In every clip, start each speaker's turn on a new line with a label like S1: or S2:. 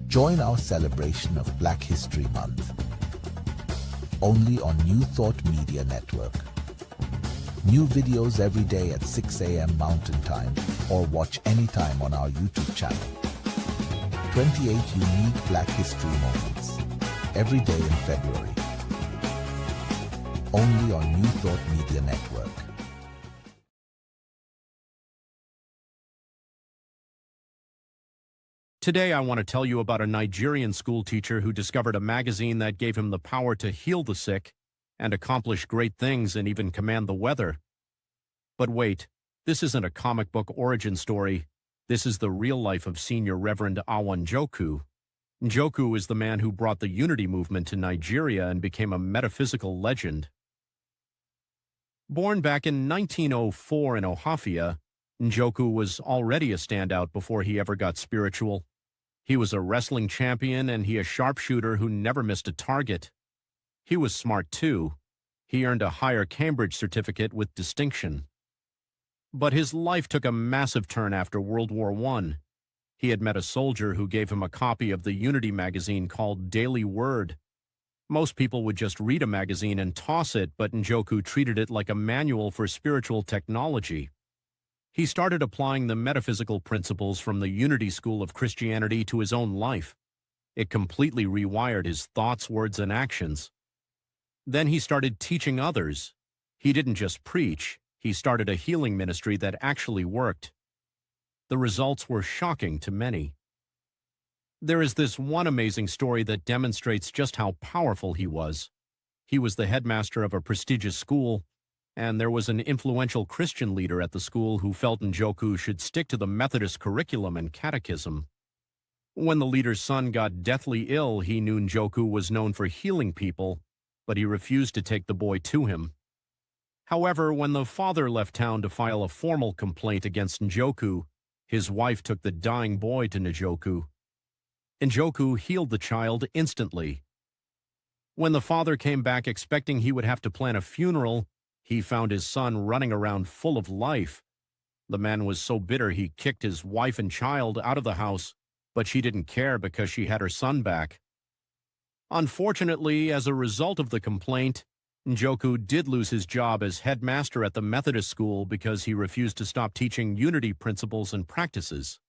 S1: Join our celebration of Black History Month, only on New Thought Media Network. New videos every day at 6 a.m. Mountain Time, or watch anytime on our YouTube channel. 28 unique Black History moments, every day in February. Only on New Thought Media Network.
S2: Today I want to tell you about a Nigerian schoolteacher who discovered a magazine that gave him the power to heal the sick and accomplish great things and even command the weather. But wait, this isn't a comic book origin story. This is the real life of Senior Reverend AWA NJOKU. Njoku is the man who brought the Unity movement to Nigeria and became a metaphysical legend. Born back in 1904 in Ohafia, Njoku was already a standout before he ever got spiritual. He was a wrestling champion and he a sharpshooter who never missed a target. He was smart too. He earned a higher Cambridge certificate with distinction. But his life took a massive turn after World War I. He had met a soldier who gave him a copy of the Unity magazine called Daily Word. Most people would just read a magazine and toss it, but Njoku treated it like a manual for spiritual technology. He started applying the metaphysical principles from the Unity school of Christianity to his own life. It completely rewired his thoughts, words, and actions. Then he started teaching others. He didn't just preach, he started a healing ministry that actually worked. The results were shocking to many. There is this one amazing story that demonstrates just how powerful he was. He was the headmaster of a prestigious school, and there was an influential Christian leader at the school who felt Njoku should stick to the Methodist curriculum and catechism. When the leader's son got deathly ill, he knew Njoku was known for healing people, but he refused to take the boy to him. However, when the father left town to file a formal complaint against Njoku, his wife took the dying boy to Njoku. Njoku healed the child instantly. When the father came back expecting he would have to plan a funeral, he found his son running around full of life. The man was so bitter he kicked his wife and child out of the house, but she didn't care because she had her son back. Unfortunately, as a result of the complaint, Njoku did lose his job as headmaster at the Methodist school because he refused to stop teaching Unity principles and practices.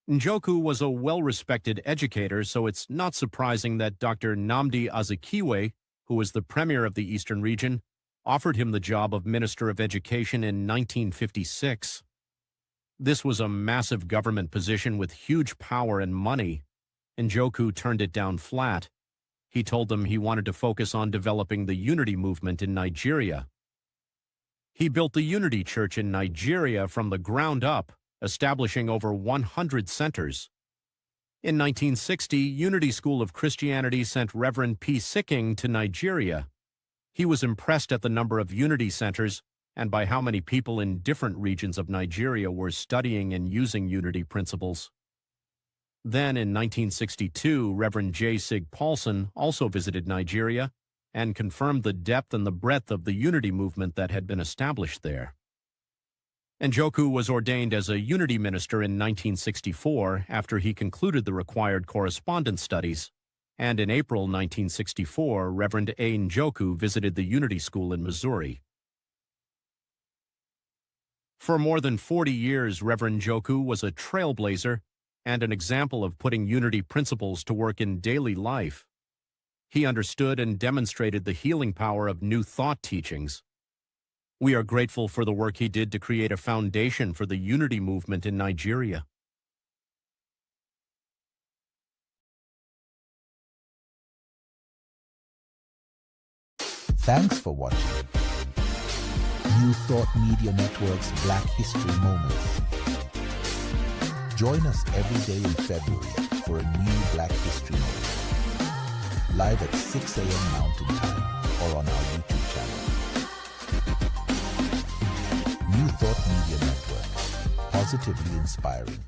S2: Njoku was a well-respected educator, so it's not surprising that Dr. Nnamdi Azikiwe, who was the premier of the Eastern region, offered him the job of Minister of Education in 1956. This was a massive government position with huge power and money. Njoku turned it down flat. He told them he wanted to focus on developing the Unity movement in Nigeria. He built the Unity Church in Nigeria from the ground up, establishing over 100 centers. In 1960, Unity School of Christianity sent Reverend P. Sikking to Nigeria. He was impressed at the number of Unity centers and by how many people in different regions of Nigeria were studying and using Unity principles. Then, in 1962, Reverend J. Sig Paulson also visited Nigeria and confirmed the depth and the breadth of the Unity movement that had been established there. Njoku was ordained as a Unity minister in 1964 after he concluded the required correspondence studies, and in April 1964, Reverend A. Njoku visited the Unity School in Missouri. For more than 40 years, Reverend Njoku was a trailblazer and an example of putting Unity principles to work in daily life. He understood and demonstrated the healing power of New Thought teachings. We are grateful for the work he did to create a foundation for the Unity movement in Nigeria.
S1: Thanks for watching New Thought Media Network's Black History Moments. Join us every day in February for a new Black History Moment. Live at 6 a.m. Mountain Time or on our YouTube channel. New Thought Media Network. Positively inspiring.